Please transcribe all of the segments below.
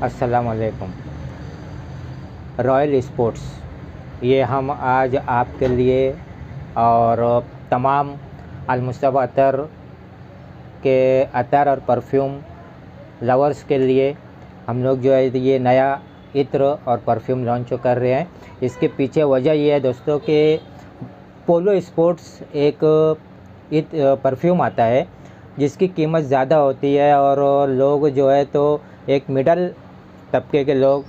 अस्सलाम वालेकुम। Royal sports, ये हम आज आपके लिए और तमाम अलमुस्तफ़ा अतर के अतर और परफ्यूम लवर्स के लिए हम लोग जो है ये नया इत्र और परफ्यूम लॉन्च कर रहे हैं। इसके पीछे वजह ये है दोस्तों कि पोलो स्पोर्ट्स एक परफ्यूम आता है जिसकी कीमत ज़्यादा होती है और लोग जो है तो एक मिडल तबके के लोग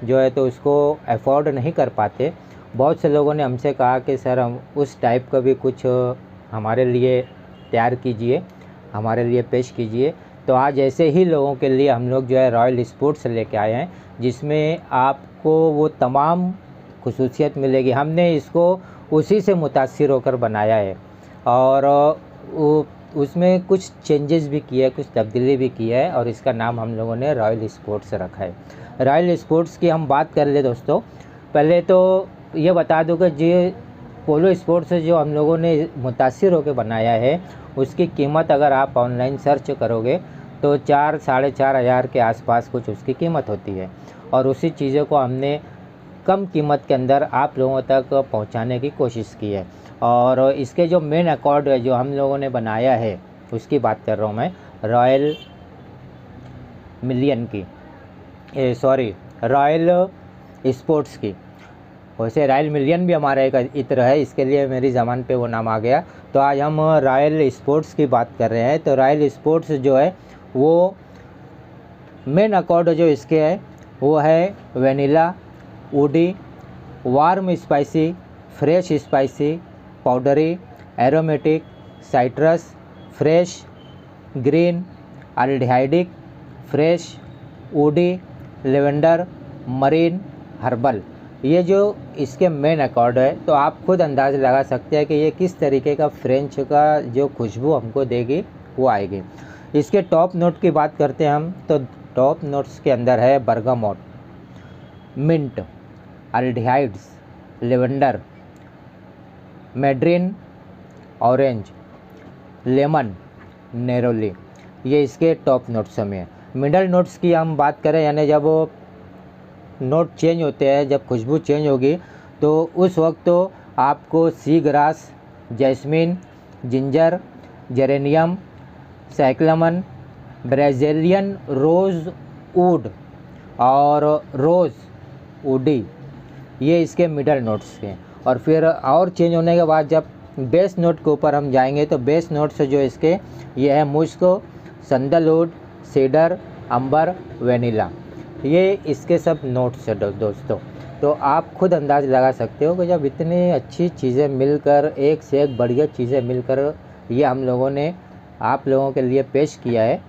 जो है तो उसको अफोर्ड नहीं कर पाते। बहुत से लोगों ने हमसे कहा कि सर हम उस टाइप का भी कुछ हमारे लिए तैयार कीजिए, हमारे लिए पेश कीजिए। तो आज ऐसे ही लोगों के लिए हम लोग जो है रॉयल स्पोर्ट्स लेके आए हैं, जिसमें आपको वो तमाम खुसूसियत मिलेगी। हमने इसको उसी से मुतासिर होकर बनाया है और उसमें कुछ चेंजेस भी किया है, कुछ तब्दीली भी की है और इसका नाम हम लोगों ने रॉयल स्पोर्ट्स रखा है। रॉयल स्पोर्ट्स की हम बात कर ले दोस्तों, पहले तो ये बता दूँ कि जो पोलो स्पोर्ट्स से जो हम लोगों ने मुतासिर होकर बनाया है उसकी कीमत अगर आप ऑनलाइन सर्च करोगे तो 4 साढ़े 4 हज़ार के आसपास कुछ उसकी कीमत होती है और उसी चीज़ों को हमने कम कीमत के अंदर आप लोगों तक पहुंचाने की कोशिश की है। और इसके जो मेन अकॉर्ड है जो हम लोगों ने बनाया है उसकी बात कर रहा हूँ मैं, रॉयल मिलियन की, सॉरी रॉयल स्पोर्ट्स की। वैसे रॉयल मिलियन भी हमारा एक इत्र है, इसके लिए मेरी ज़बान पे वो नाम आ गया। तो आज हम रॉयल स्पोर्ट्स की बात कर रहे हैं। तो रॉयल स्पोर्ट्स जो है वो मेन अकॉर्ड जो इसके है वो है vanilla, woody, warm spicy, fresh spicy, powdery, aromatic, citrus, fresh, green, aldehydic, fresh, woody, lavender, marine, herbal. ये जो इसके मेन अकॉर्ड है तो आप खुद अंदाज़ लगा सकते हैं कि ये किस तरीके का फ्रेंच का जो खुशबू हमको देगी वो आएगी। इसके टॉप नोट की बात करते हैं हम, तो टॉप नोट्स के अंदर है bergamot, mint, aldehydes, lavender, mandarin, orange, lemon, neroli. ये इसके टॉप नोट्स में है। मिडल नोट्स की हम बात करें, यानी जब वो नोट चेंज होते हैं, जब खुशबू चेंज होगी तो उस वक्त तो आपको sea grass, jasmine, ginger, geranium, cyclamen, Brazilian rosewood और रोज़ वुडी, ये इसके मिडल नोट्स के। और फिर और चेंज होने के बाद जब बेस नोट के ऊपर हम जाएंगे तो बेस नोट्स जो इसके ये है मुस्क, संदलवुड, सीडर, अंबर, वेनिला। ये इसके सब नोट्स है दोस्तों। तो आप खुद अंदाज़ लगा सकते हो कि जब इतनी अच्छी चीज़ें मिलकर, एक से एक बढ़िया चीज़ें मिलकर ये हम लोगों ने आप लोगों के लिए पेश किया है,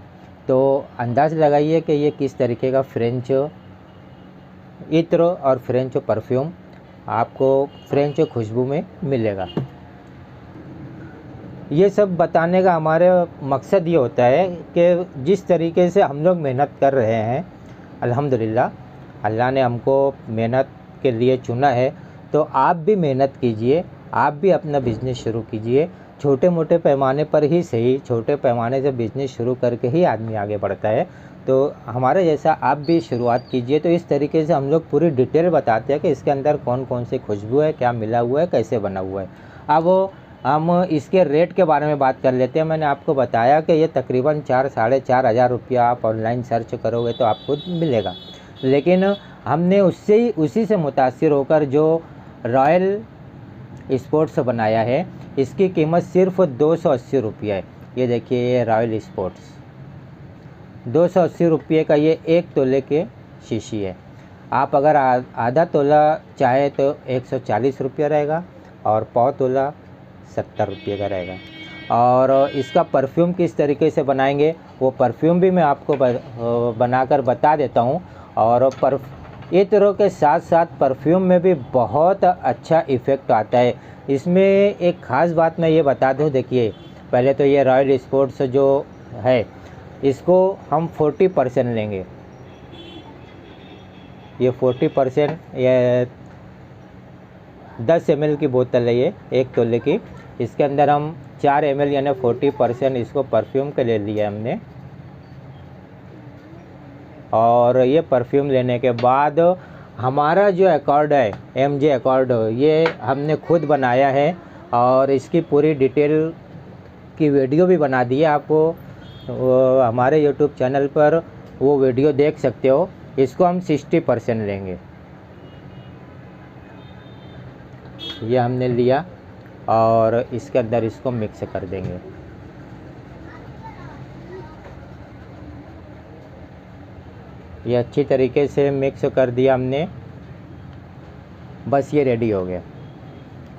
तो अंदाज़ लगाइए कि ये किस तरीके का फ्रेंच इत्र और फ्रेंच परफ्यूम आपको फ्रेंच खुशबू में मिलेगा। ये सब बताने का हमारा मकसद ये होता है कि जिस तरीके से हम लोग मेहनत कर रहे हैं, अल्हम्दुलिल्लाह अल्लाह ने हमको मेहनत के लिए चुना है, तो आप भी मेहनत कीजिए, आप भी अपना बिज़नेस शुरू कीजिए। छोटे मोटे पैमाने पर ही सही, छोटे पैमाने से बिज़नेस शुरू करके ही आदमी आगे बढ़ता है। तो हमारे जैसा आप भी शुरुआत कीजिए। तो इस तरीके से हम लोग पूरी डिटेल बताते हैं कि इसके अंदर कौन कौन सी खुशबू है, क्या मिला हुआ है, कैसे बना हुआ है। अब हम इसके रेट के बारे में बात कर लेते हैं। मैंने आपको बताया कि ये तकरीबन 4 साढ़े 4 हज़ार रुपया आप ऑनलाइन सर्च करोगे तो आपको मिलेगा, लेकिन हमने उसी से मुतासिर होकर जो रॉयल स्पोर्ट्स बनाया है, इसकी कीमत सिर्फ 280 रुपये है। ये देखिए, ये रॉयल स्पोर्ट्स 280 रुपये का ये 1 तोले के शीशी है। आप अगर आधा तोला चाहे तो 140 रुपये रहेगा और पौ तोला 70 रुपये का रहेगा। और इसका परफ्यूम किस तरीके से बनाएंगे वो परफ्यूम भी मैं आपको बनाकर बता देता हूँ। और इत्र के साथ साथ परफ्यूम में भी बहुत अच्छा इफ़ेक्ट आता है। इसमें एक ख़ास बात मैं ये बता दूँ, देखिए पहले तो ये रॉयल स्पोर्ट्स जो है इसको हम 40% लेंगे। ये 40%, ये 10 ml की बोतल है, ये 1 तोले की। इसके अंदर हम 4 ml यानी 40% इसको परफ्यूम के ले लिया हमने। और ये परफ्यूम लेने के बाद हमारा जो अकॉर्ड है MJ अकॉर्ड, ये हमने खुद बनाया है और इसकी पूरी डिटेल की वीडियो भी बना दी है। आप हमारे YouTube चैनल पर वो वीडियो देख सकते हो। इसको हम 60% लेंगे। ये हमने लिया और इसके अंदर इसको मिक्स कर देंगे। ये अच्छी तरीके से मिक्स कर दिया हमने, बस ये रेडी हो गया।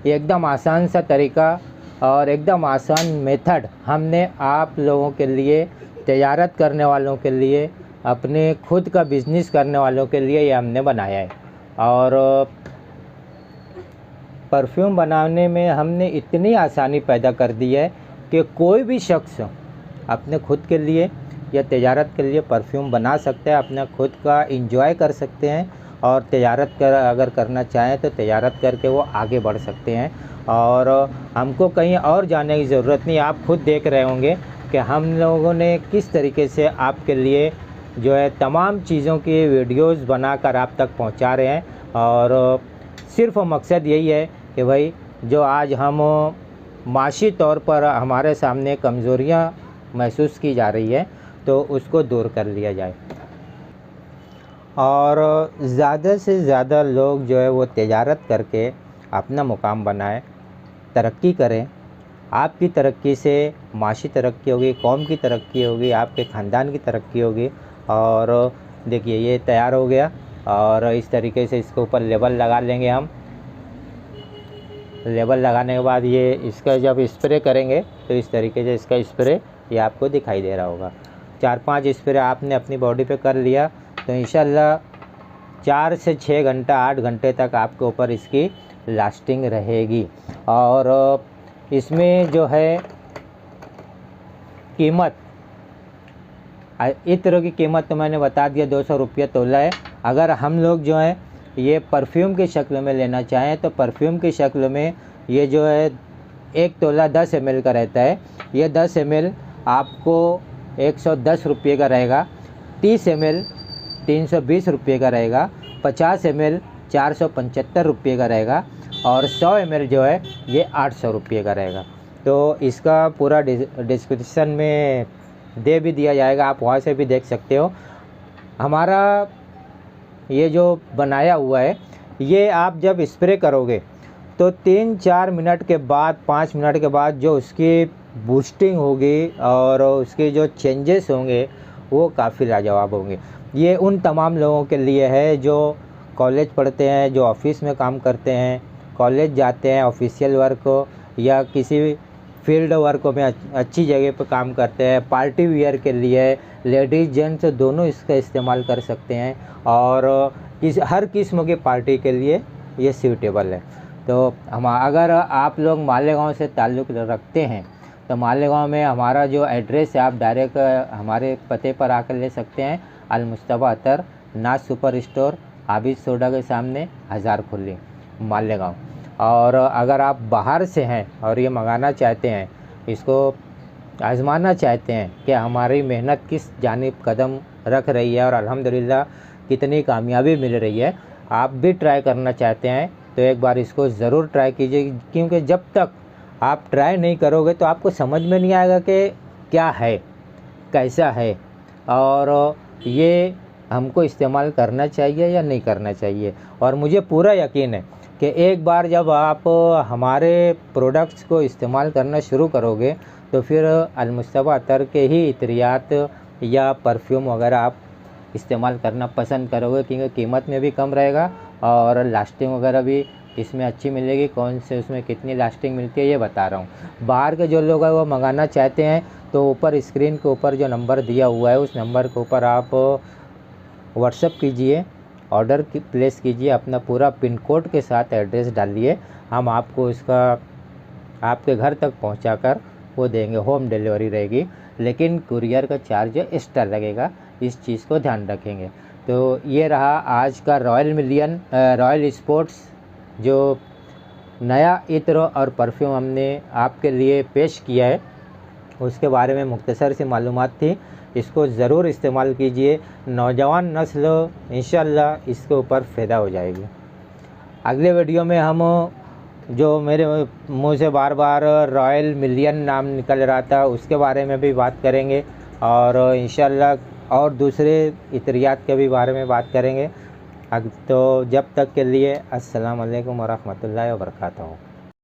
ये एकदम आसान सा तरीका और एकदम आसान मेथड हमने आप लोगों के लिए, तजारत करने वालों के लिए, अपने खुद का बिज़नेस करने वालों के लिए ये हमने बनाया है। और परफ्यूम बनाने में हमने इतनी आसानी पैदा कर दी है कि कोई भी शख्स अपने खुद के लिए या तजारत के लिए परफ्यूम बना सकते हैं, अपना खुद का इंजॉय कर सकते हैं और तजारत अगर करना चाहें तो तजारत करके वो आगे बढ़ सकते हैं। और हमको कहीं और जाने की ज़रूरत नहीं। आप खुद देख रहे होंगे कि हम लोगों ने किस तरीके से आपके लिए जो है तमाम चीज़ों की वीडियोस बनाकर आप तक पहुंचा रहे हैं। और सिर्फ मकसद यही है कि भाई जो आज हम माशी तौर पर हमारे सामने कमज़ोरियाँ महसूस की जा रही है तो उसको दूर कर लिया जाए और ज़्यादा से ज़्यादा लोग जो है वो तजारत करके अपना मुकाम बनाएं, तरक्की करें। आपकी तरक्की से माशी तरक्की होगी, कौम की तरक्की होगी, आपके ख़ानदान की तरक्की होगी। और देखिए ये तैयार हो गया और इस तरीके से इसके ऊपर लेबल लगा लेंगे हम। लेबल लगाने के बाद ये इसका जब स्प्रे करेंगे तो इस तरीके से इसका स्प्रे ये आपको दिखाई दे रहा होगा। 4-5 स्प्रे आपने अपनी बॉडी पे कर लिया तो इंशाल्लाह 4 से 6 घंटा 8 घंटे तक आपके ऊपर इसकी लास्टिंग रहेगी। और इसमें जो है कीमत, इत्र की कीमत तो मैंने बता दिया 200 रुपये तोला है। अगर हम लोग जो है ये परफ्यूम की शक्ल में लेना चाहें तो परफ्यूम की शक्ल में ये जो है 1 तोला 10 ml का रहता है। ये 10 ml आपको 110 रुपये का रहेगा, 30 ml 320 रुपये का रहेगा, 50 ml 475 रुपये का रहेगा और 100 ml जो है ये 800 रुपये का रहेगा। तो इसका पूरा डिस्क्रिप्शन में दे भी दिया जाएगा, आप वहाँ से भी देख सकते हो। हमारा ये जो बनाया हुआ है ये आप जब स्प्रे करोगे तो 3-4 मिनट के बाद, 5 मिनट के बाद जो उसकी बूस्टिंग होगी और उसके जो चेंजेस होंगे वो काफ़ी लाजवाब होंगे। ये उन तमाम लोगों के लिए है जो कॉलेज पढ़ते हैं, जो ऑफिस में काम करते हैं, कॉलेज जाते हैं, ऑफिशियल वर्क हो या किसी फील्ड वर्क में अच्छी जगह पर काम करते हैं, पार्टी वियर के लिए लेडीज़ जेंट्स दोनों इसका इस्तेमाल कर सकते हैं और हर किस्म की पार्टी के लिए ये सूटेबल है। तो हम अगर आप लोग मालेगांव से ताल्लुक़ रखते हैं तो मालेगांव में हमारा जो एड्रेस है आप डायरेक्ट हमारे पते पर आकर ले सकते हैं। अल-मुस्तफ़ा अतर नाज सुपर स्टोर, आबिद सोडा के सामने, हज़ार खुली, मालेगांव। और अगर आप बाहर से हैं और ये मंगाना चाहते हैं, इसको आज़माना चाहते हैं कि हमारी मेहनत किस जानिब कदम रख रही है और अल्हम्दुलिल्लाह कितनी कामयाबी मिल रही है, आप भी ट्राई करना चाहते हैं तो एक बार इसको ज़रूर ट्राई कीजिए। क्योंकि जब तक आप ट्राई नहीं करोगे तो आपको समझ में नहीं आएगा कि क्या है, कैसा है और ये हमको इस्तेमाल करना चाहिए या नहीं करना चाहिए। और मुझे पूरा यकीन है कि एक बार जब आप हमारे प्रोडक्ट्स को इस्तेमाल करना शुरू करोगे तो फिर अल-मुस्तफ़ा अतर के ही इत्रियात या परफ्यूम वगैरह आप इस्तेमाल करना पसंद करोगे, क्योंकि कीमत में भी कम रहेगा और लास्टिंग वगैरह भी इसमें अच्छी मिलेगी। कौन से उसमें कितनी लास्टिंग मिलती है ये बता रहा हूँ। बाहर के जो लोग हैं वो मंगाना चाहते हैं तो ऊपर स्क्रीन के ऊपर जो नंबर दिया हुआ है उस नंबर के ऊपर आप व्हाट्सएप कीजिए, ऑर्डर प्लेस कीजिए, अपना पूरा पिन कोड के साथ एड्रेस डालिए, हम आपको इसका आपके घर तक पहुंचाकर वो देंगे। होम डिलीवरी रहेगी लेकिन कुरियर का चार्ज एक्स्ट्रा लगेगा, इस चीज़ को ध्यान रखेंगे। तो ये रहा आज का रॉयल स्पोर्ट्स जो नया इत्र और परफ्यूम हमने आपके लिए पेश किया है, उसके बारे में मुख्तसर सी मालूमात थी। इसको ज़रूर इस्तेमाल कीजिए। नौजवान नस्ल इंशाअल्लाह इसके ऊपर फ़ायदा हो जाएगी। अगले वीडियो में हम जो मेरे मुंह से बार बार रॉयल मिलियन नाम निकल रहा था उसके बारे में भी बात करेंगे और इंशाअल्लाह और दूसरे इतरियात के भी बारे में बात करेंगे। तो जब तक के लिए अस्सलाम वालेकुम व रहमतुल्लाहि व बरकातहू।